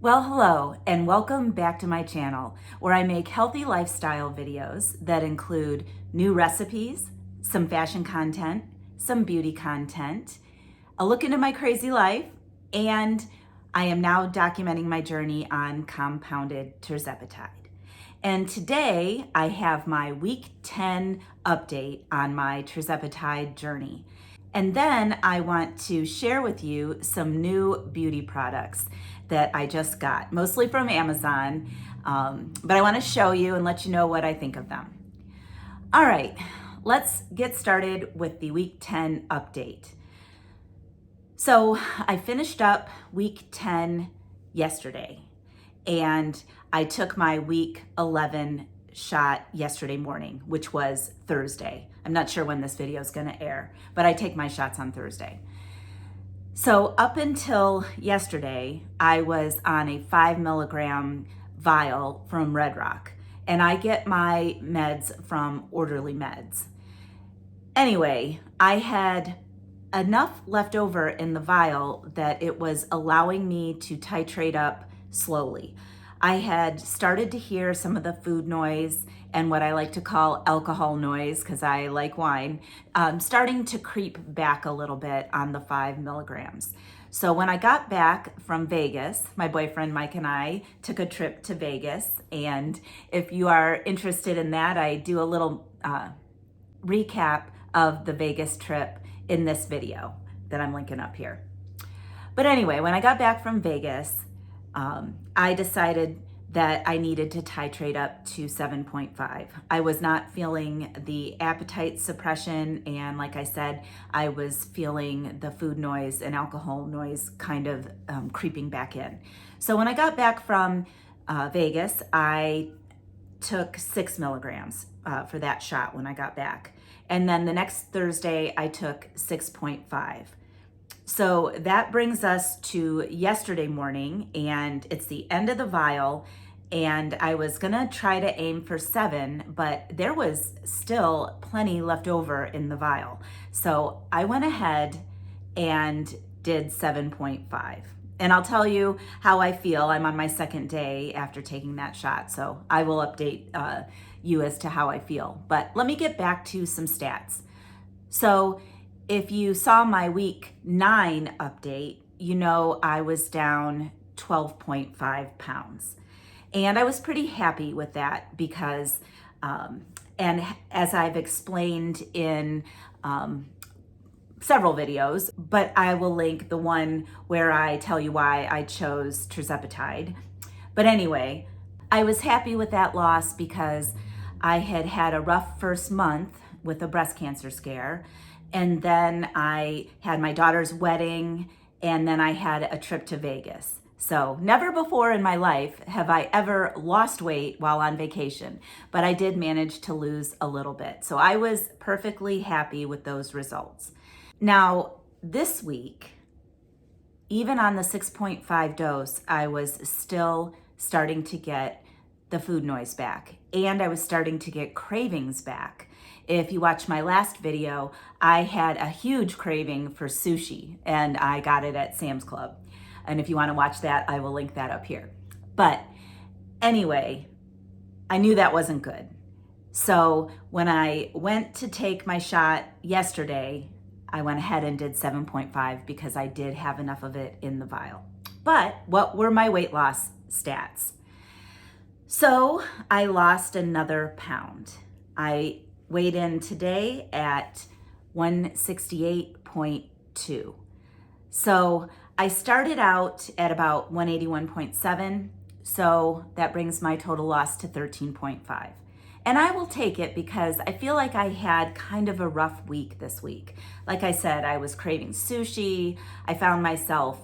Well, hello, and welcome back to my channel, where I make healthy lifestyle videos that include new recipes, some fashion content, some beauty content, a look into my crazy life, and I am now documenting my journey on compounded tirzepatide. And today I have my week 10 update on my tirzepatide journey. And then I want to share with you some new beauty products that I just got, mostly from Amazon, but I want to show you and let you know what I think of them. All right, let's get started with the week 10 update. So I finished up week 10 yesterday, and I took my week 11 shot yesterday morning, which was Thursday. I'm not sure when this video is going to air, but I take my shots on Thursday. So up until yesterday, I was on a 5 milligram vial from Red Rock, and I get my meds from Orderly Meds. Anyway, I had enough left over in the vial that it was allowing me to titrate up slowly. I had started to hear some of the food noise and what I like to call alcohol noise, because I like wine, starting to creep back a little bit on the 5 milligrams. So when I got back from Vegas, my boyfriend Mike and I took a trip to Vegas. And if you are interested in that, I do a little recap of the Vegas trip in this video that I'm linking up here. But anyway, when I got back from Vegas, I decided that I needed to titrate up to 7.5. I was not feeling the appetite suppression, and like I said, I was feeling the food noise and alcohol noise kind of creeping back in. So when I got back from Vegas, I took 6 milligrams for that shot when I got back. And then the next Thursday, I took 6.5. So that brings us to yesterday morning, and it's the end of the vial, and I was gonna try to aim for 7, but there was still plenty left over in the vial. So I went ahead and did 7.5. And I'll tell you how I feel. I'm on my second day after taking that shot, so I will update you as to how I feel. But let me get back to some stats. So if you saw my week 9 update, you know I was down 12.5 pounds. And I was pretty happy with that because, and as I've explained in several videos, but I will link the one where I tell you why I chose Tirzepatide. But anyway, I was happy with that loss because I had had a rough first month with a breast cancer scare. And then I had my daughter's wedding, and then I had a trip to Vegas. So never before in my life have I ever lost weight while on vacation, but I did manage to lose a little bit. So I was perfectly happy with those results. Now, this week, even on the 6.5 dose, I was still starting to get the food noise back, and I was starting to get cravings back. If you watch my last video, I had a huge craving for sushi, and I got it at Sam's Club. And if you want to watch that, I will link that up here. But anyway, I knew that wasn't good. So when I went to take my shot yesterday, I went ahead and did 7.5 because I did have enough of it in the vial. But what were my weight loss stats? So I lost another pound. I weighed in today at 168.2. So I started out at about 181.7. So that brings my total loss to 13.5. And I will take it because I feel like I had kind of a rough week this week. Like I said, I was craving sushi. I found myself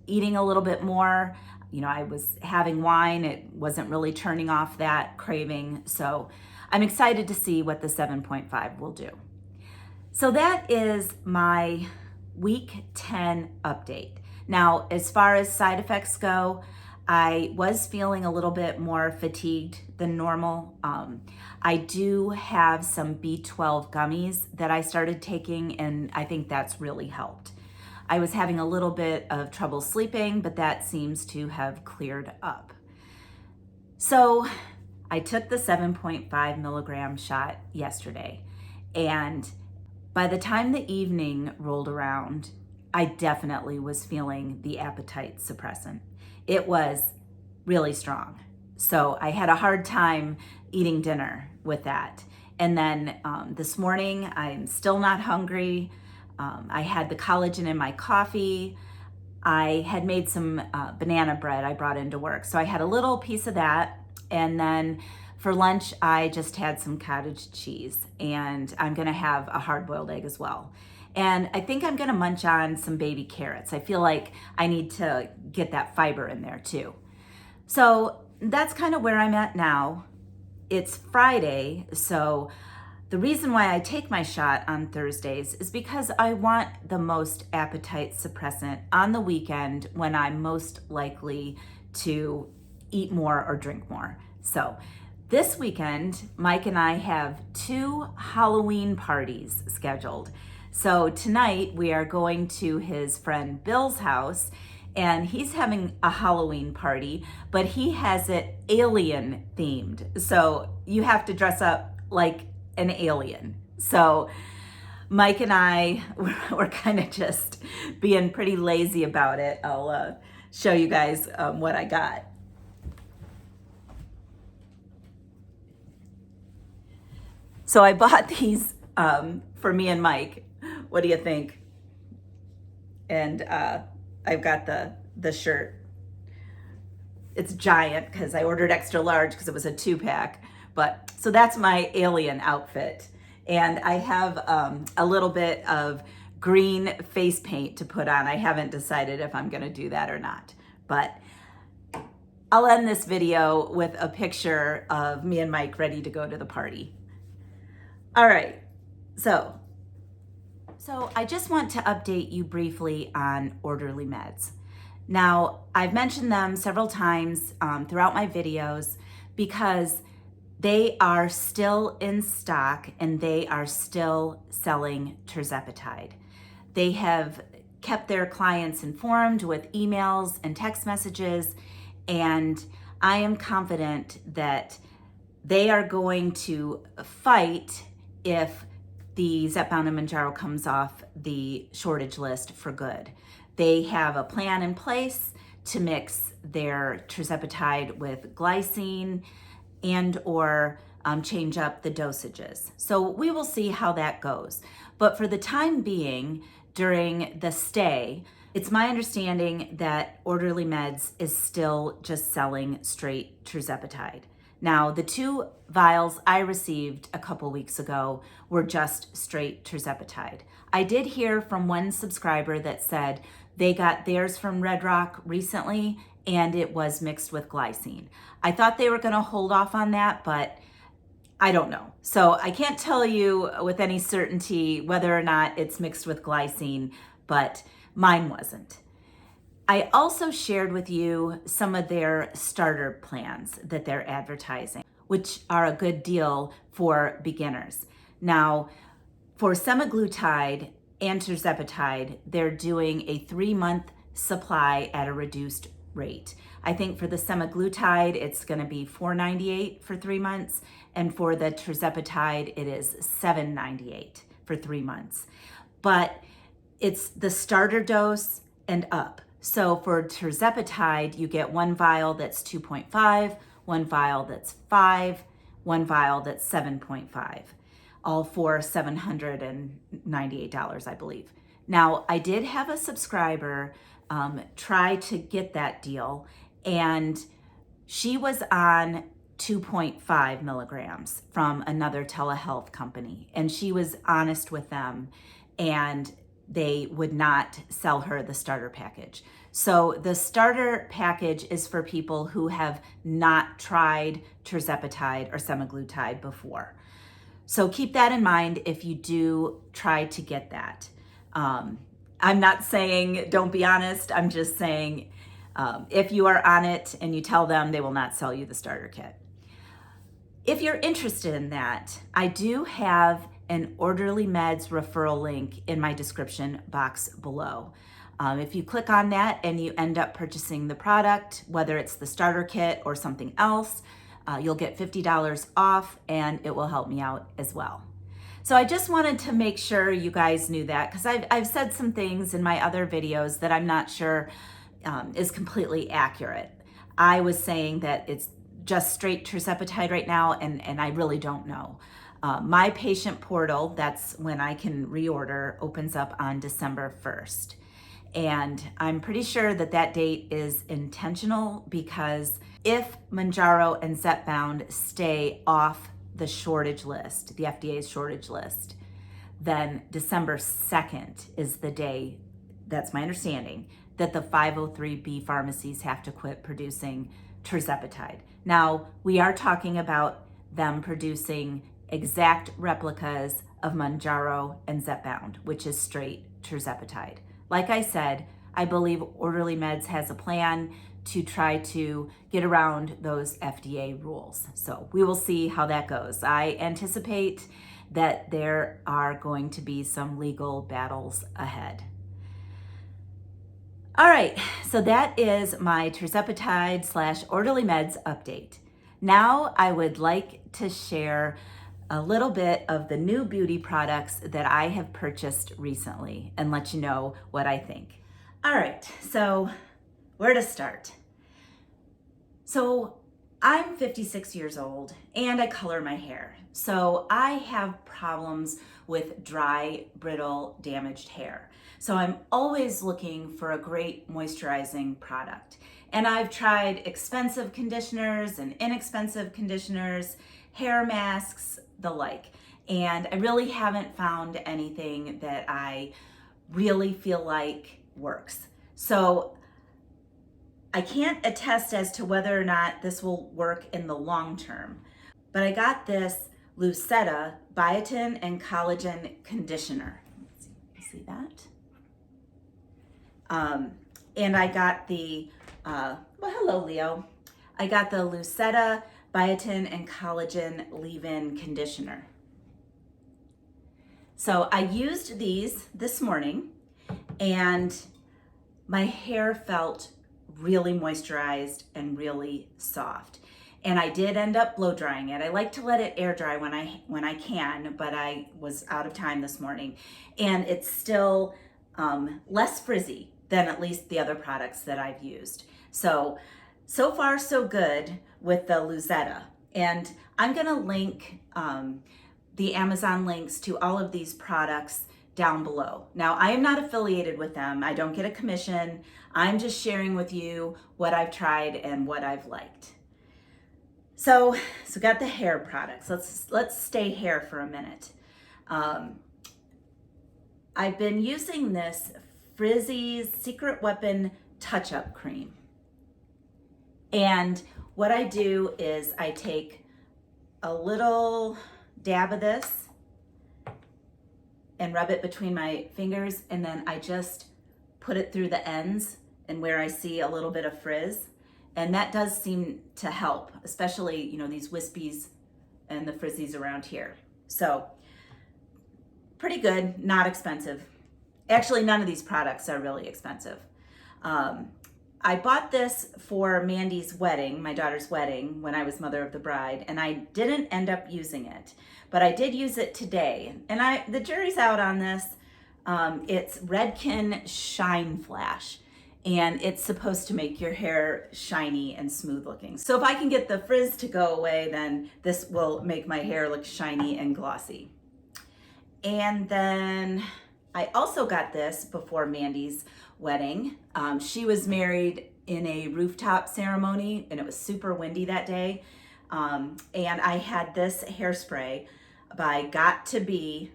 eating a little bit more. You know, I was having wine. It wasn't really turning off that craving. So I'm excited to see what the 7.5 will do. So that is my week 10 update. Now, as far as side effects go, I was feeling a little bit more fatigued than normal. I do have some B12 gummies that I started taking, and I think that's really helped. I was having a little bit of trouble sleeping, but that seems to have cleared up. So I took the 7.5 milligram shot yesterday, and by the time the evening rolled around, I definitely was feeling the appetite suppressant. It was really strong. So I had a hard time eating dinner with that. And then this morning, I'm still not hungry. I had the collagen in my coffee. I had made some banana bread I brought into work. So I had a little piece of that. And then for lunch, I just had some cottage cheese, and I'm gonna have a hard-boiled egg as well. And I think I'm gonna munch on some baby carrots. I feel like I need to get that fiber in there too. So that's kind of where I'm at now. It's Friday, so the reason why I take my shot on Thursdays is because I want the most appetite suppressant on the weekend when I'm most likely to eat more or drink more. So this weekend, Mike and I have 2 Halloween parties scheduled. So tonight we are going to his friend Bill's house, and he's having a Halloween party, but he has it alien themed. So you have to dress up like an alien. So Mike and I, we're kind of just being pretty lazy about it. I'll show you guys what I got. So I bought these for me and Mike. What do you think? And I've got the shirt. It's giant because I ordered extra large because it was a 2-pack. But so that's my alien outfit. And I have a little bit of green face paint to put on. I haven't decided if I'm gonna do that or not. But I'll end this video with a picture of me and Mike ready to go to the party. All right, so I just want to update you briefly on Orderly Meds. Now, I've mentioned them several times throughout my videos because they are still in stock and they are still selling Tirzepatide. They have kept their clients informed with emails and text messages, and I am confident that they are going to fight if the Zepbound and Mounjaro comes off the shortage list for good. They have a plan in place to mix their Tirzepatide with glycine and or change up the dosages. So we will see how that goes. But for the time being, during the stay, it's my understanding that Orderly Meds is still just selling straight Tirzepatide. Now, the 2 vials I received a couple weeks ago were just straight Tirzepatide. I did hear from one subscriber that said they got theirs from Red Rock recently and it was mixed with glycine. I thought they were gonna hold off on that, but I don't know. So I can't tell you with any certainty whether or not it's mixed with glycine, but mine wasn't. I also shared with you some of their starter plans that they're advertising, which are a good deal for beginners. Now, for semaglutide and Tirzepatide, they're doing a 3-month supply at a reduced rate. I think for the semaglutide, it's gonna be $4.98 for 3 months, and for the Tirzepatide, it is $7.98 for 3 months. But it's the starter dose and up. So for Tirzepatide, you get 1 vial that's 2.5, 1 vial that's 5, 1 vial that's 7.5, all for $798, I believe. Now, I did have a subscriber try to get that deal, and she was on 2.5 milligrams from another telehealth company, and she was honest with them, and they would not sell her the starter package. So the starter package is for people who have not tried Tirzepatide or semaglutide before. So keep that in mind if you do try to get that. I'm not saying don't be honest. I'm just saying if you are on it and you tell them, they will not sell you the starter kit. If you're interested in that, I do have an Orderly Meds referral link in my description box below. If you click on that and you end up purchasing the product, whether it's the starter kit or something else, you'll get $50 off, and it will help me out as well. So I just wanted to make sure you guys knew that, because I've said some things in my other videos that I'm not sure is completely accurate. I was saying that it's just straight Tirzepatide right now, and I really don't know. My patient portal, that's when I can reorder, opens up on December 1st. And I'm pretty sure that that date is intentional, because if Mounjaro and Zepbound stay off the shortage list, the FDA's shortage list, then December 2nd is the day, that's my understanding, that the 503B pharmacies have to quit producing Tirzepatide. Now, we are talking about them producing exact replicas of Mounjaro and Zepbound, which is straight Tirzepatide. Like I said, I believe Orderly Meds has a plan to try to get around those FDA rules. So we will see how that goes. I anticipate that there are going to be some legal battles ahead. All right, so that is my Tirzepatide / Orderly Meds update. Now I would like to share a little bit of the new beauty products that I have purchased recently and let you know what I think. All right, so where to start? So I'm 56 years old and I color my hair. So I have problems with dry, brittle, damaged hair. So I'm always looking for a great moisturizing product. And I've tried expensive conditioners and inexpensive conditioners, hair masks, the like. And I really haven't found anything that I really feel like works. So I can't attest as to whether or not this will work in the long term, but I got this Lucetta Biotin and Collagen Conditioner. See that? And I got the, well, hello, Leo. I got the Lucetta Biotin and Collagen Leave-In Conditioner. So I used these this morning, and my hair felt really moisturized and really soft. And I did end up blow drying it. I like to let it air dry when I can, but I was out of time this morning. And it's still less frizzy than at least the other products that I've used. So far so good with the Lucetta. And I'm gonna link the Amazon links to all of these products down below. Now, I am not affiliated with them. I don't get a commission. I'm just sharing with you what I've tried and what I've liked. So got the hair products. Let's stay hair for a minute. I've been using this Frizzy's Secret Weapon Touch-Up Cream. And what I do is I take a little dab of this and rub it between my fingers, and then I just put it through the ends and where I see a little bit of frizz. And that does seem to help, especially, you know, these wispies and the frizzies around here. So pretty good, not expensive. Actually, none of these products are really expensive. I bought this for Mandy's wedding, my daughter's wedding, when I was mother of the bride, and I didn't end up using it, but I did use it today. And the jury's out on this. It's Redken Shine Flash, and it's supposed to make your hair shiny and smooth looking. So if I can get the frizz to go away, then this will make my hair look shiny and glossy. And then I also got this before Mandy's wedding. She was married in a rooftop ceremony, and it was super windy that day. And I had this hairspray by Got to Be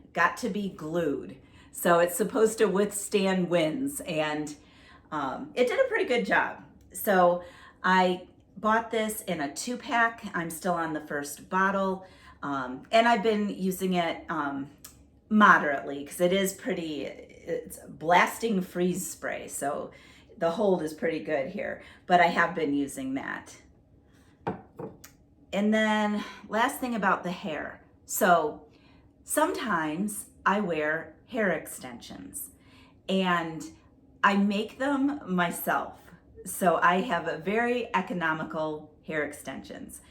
Glued. So it's supposed to withstand winds, and it did a pretty good job. So I bought this in a 2-pack. I'm still on the first bottle, and I've been using it moderately, because it's blasting freeze spray, so the hold is pretty good here, but I have been using that. And then last thing about the hair. So sometimes I wear hair extensions, and I make them myself. So I have a very economical hair extensions.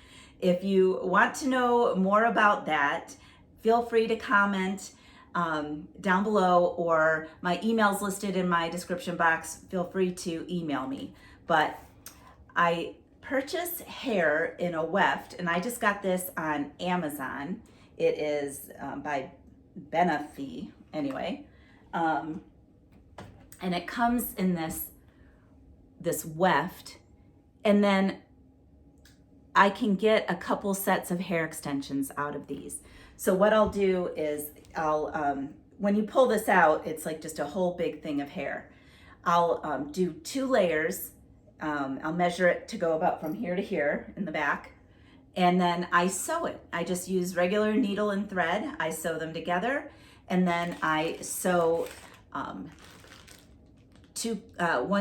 If you want to know more about that, feel free to comment down below, or my email's listed in my description box. Feel free to email me. But I purchase hair in a weft, and I just got this on Amazon. It is by Benefi, anyway. And it comes in this weft, and then I can get a couple sets of hair extensions out of these. So what I'll do is when you pull this out, it's like just a whole big thing of hair. I'll do 2 layers. I'll measure it to go about from here to here in the back. And then I sew it. I just use regular needle and thread. I sew them together, and then I sew 1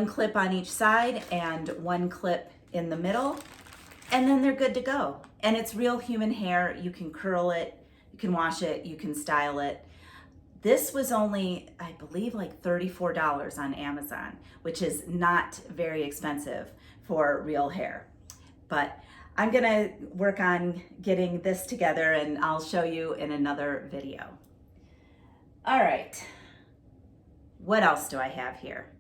clip on each side and 1 clip in the middle, and then they're good to go. And it's real human hair. You can curl it, you can wash it, you can style it. This was only, I believe, like $34 on Amazon, which is not very expensive for real hair. But I'm gonna work on getting this together, and I'll show you in another video. All right, what else do I have here?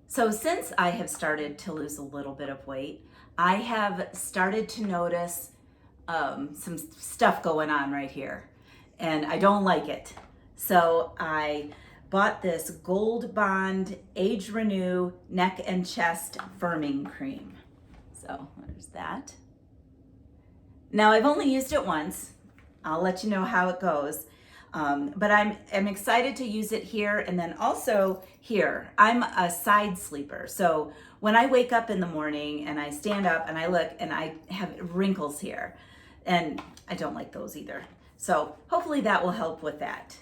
So since I have started to lose a little bit of weight, I have started to notice some stuff going on right here, and I don't like it. So I bought this Gold Bond Age Renew Neck and Chest Firming Cream. So there's that. Now I've only used it once. I'll let you know how it goes. But I'm excited to use it here, and then also here. I'm a side sleeper, so when I wake up in the morning and I stand up and I look and I have wrinkles here, and I don't like those either. So hopefully that will help with that.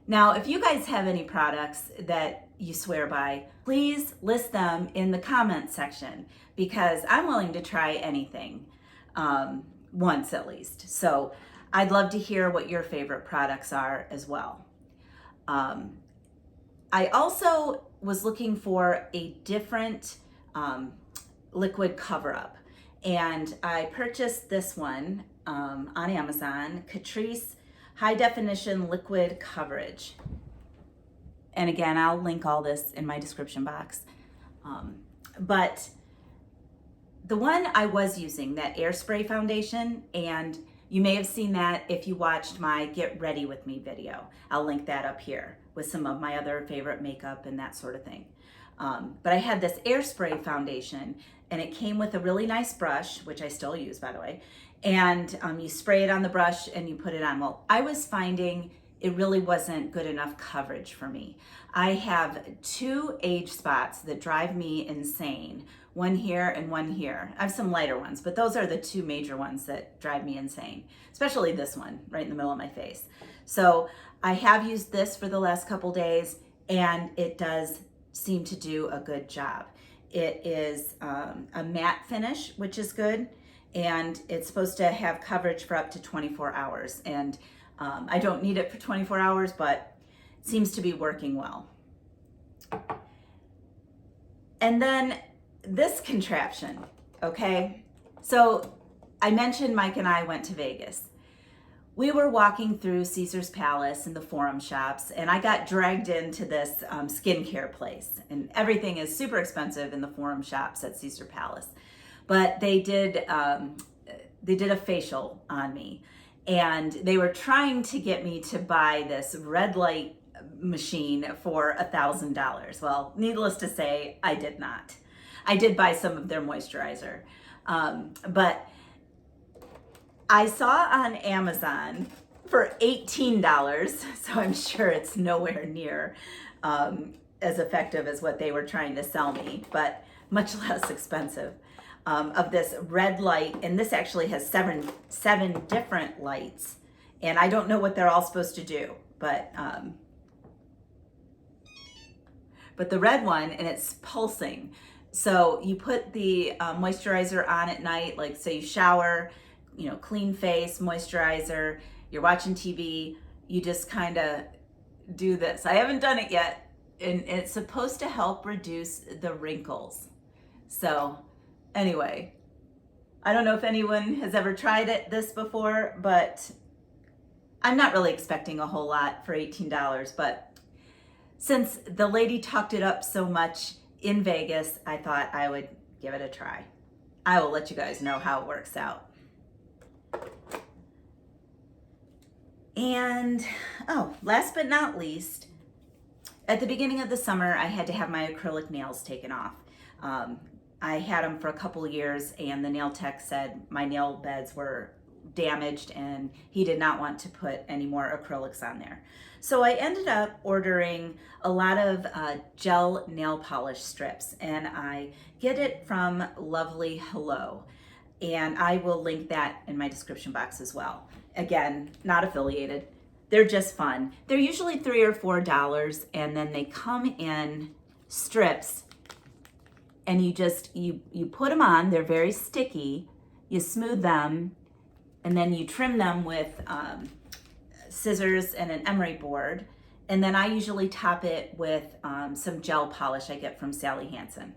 Now, if you guys have any products that you swear by, please list them in the comment section, because I'm willing to try anything once at least. So I'd love to hear what your favorite products are as well. I also was looking for a different liquid cover-up, and I purchased this one on Amazon, Catrice High Definition Liquid Coverage. And again, I'll link all this in my description box. But the one I was using, that air spray foundation, and you may have seen that if you watched my Get Ready With Me video. I'll link that up here with some of my other favorite makeup and that sort of thing. But I had this air spray foundation, and it came with a really nice brush, which I still use, by the way. And you spray it on the brush and you put it on. Well, I was finding it really wasn't good enough coverage for me. I have 2 age spots that drive me insane. One here and one here. I have some lighter ones, but those are the 2 major ones that drive me insane, especially this one right in the middle of my face. So I have used this for the last couple days, and it does seem to do a good job. It is a matte finish, which is good, and it's supposed to have coverage for up to 24 hours. And I don't need it for 24 hours, but it seems to be working well. And then this contraption, okay? So I mentioned Mike and I went to Vegas. We were walking through Caesar's Palace and the Forum shops, and I got dragged into this skincare place. And everything is super expensive in the Forum shops at Caesar Palace. But they did a facial on me, and they were trying to get me to buy this red light machine for $1,000. Well, needless to say, I did not. I did buy some of their moisturizer, but I saw on Amazon for $18, so I'm sure it's nowhere near as effective as what they were trying to sell me, but much less expensive, of this red light. And this actually has seven different lights, and I don't know what they're all supposed to do, but the red one, and it's pulsing. So you put the moisturizer on at night, like say you shower, clean face, moisturizer, you're watching TV, you just kind of do this. I haven't done it yet, and it's supposed to help reduce the wrinkles. So anyway, I don't know if anyone has ever tried this before, but I'm not really expecting a whole lot for $18, but since the lady talked it up so much in Vegas, I thought I would give it a try. I will let you guys know how it works out. And, last but not least, at the beginning of the summer, I had to have my acrylic nails taken off. I had them for a couple of years, and the nail tech said my nail beds were damaged and he did not want to put any more acrylics on there. So I ended up ordering a lot of gel nail polish strips, and I get it from Lovely Hello, and I will link that in my description box as well. Again, not affiliated. They're just fun. They're usually $3 or $4, and then they come in strips, and you put them on. They're very sticky. You smooth them, and then you trim them with scissors and an emery board. And then I usually top it with some gel polish I get from Sally Hansen.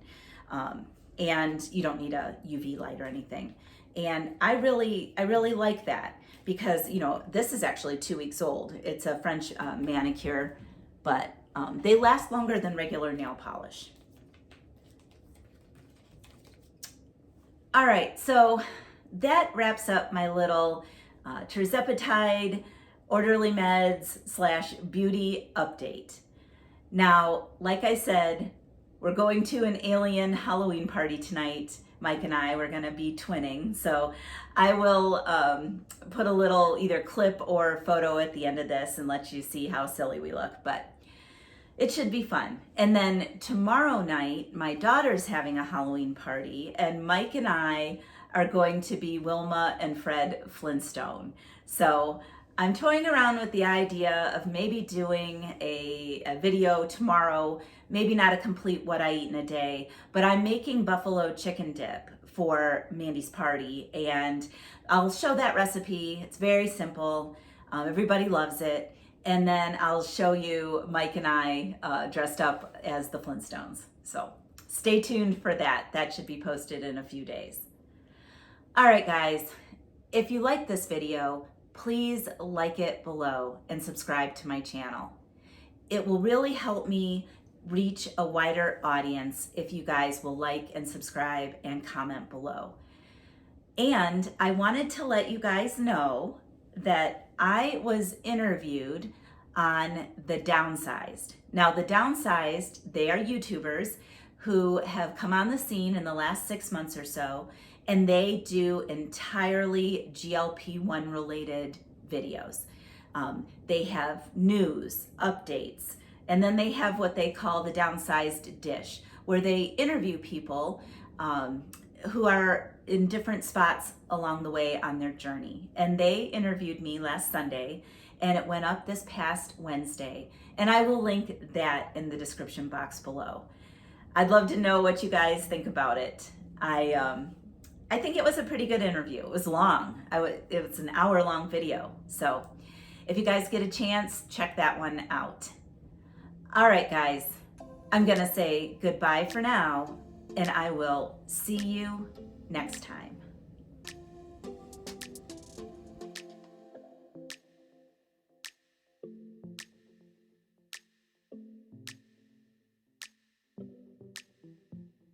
And you don't need a UV light or anything. And I really like that because, this is actually 2 weeks old. It's a French manicure, but they last longer than regular nail polish. All right, so that wraps up my little Tirzepatide, orderly meds / beauty update. Now, like I said, we're going to an alien Halloween party tonight. Mike and I, we're gonna be twinning. So I will put a little either clip or photo at the end of this and let you see how silly we look, but it should be fun. And then tomorrow night, my daughter's having a Halloween party, and Mike and I are going to be Wilma and Fred Flintstone. So I'm toying around with the idea of maybe doing a video tomorrow, maybe not a complete what I eat in a day, but I'm making buffalo chicken dip for Mandy's party, and I'll show that recipe. It's very simple. Everybody loves it. And then I'll show you Mike and I dressed up as the Flintstones. So stay tuned for that. That should be posted in a few days. All right, guys, if you like this video, please like it below and subscribe to my channel. It will really help me reach a wider audience if you guys will like and subscribe and comment below. And I wanted to let you guys know that I was interviewed on the DOWNSIZED. Now, the DOWNSIZED, they are YouTubers who have come on the scene in the last 6 months or so, and they do entirely GLP-1 related videos. They have news, updates, and then they have what they call the DOWNSIZED dish, where they interview people who are in different spots along the way on their journey. And they interviewed me last Sunday, and it went up this past Wednesday. And I will link that in the description box below. I'd love to know what you guys think about it. I think it was a pretty good interview. It was long. It was an hour-long video. So if you guys get a chance, check that one out. All right, guys, I'm gonna say goodbye for now, and I will see you next time.